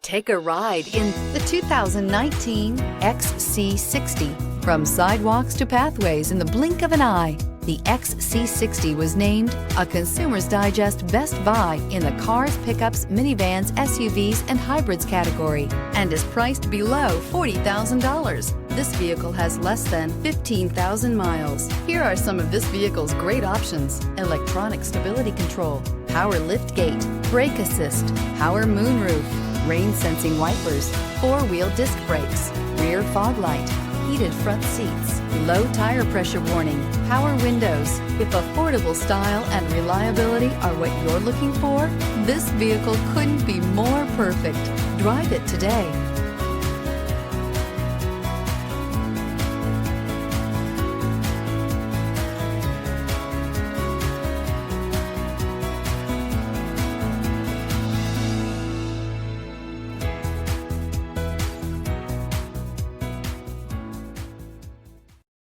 Take a ride in the 2019 XC60. From sidewalks to pathways in the blink of an eye, the XC60 was named a Consumer's Digest Best Buy in the cars, pickups, minivans, SUVs, and hybrids category and is priced below $40,000. This vehicle has less than 15,000 miles. Here are some of this vehicle's great options: electronic stability control, power liftgate, brake assist, power moonroof, rain sensing wipers, four-wheel disc brakes, rear fog light, heated front seats, low tire pressure warning, power windows. If affordable style and reliability are what you're looking for, this vehicle couldn't be more perfect. Drive it today.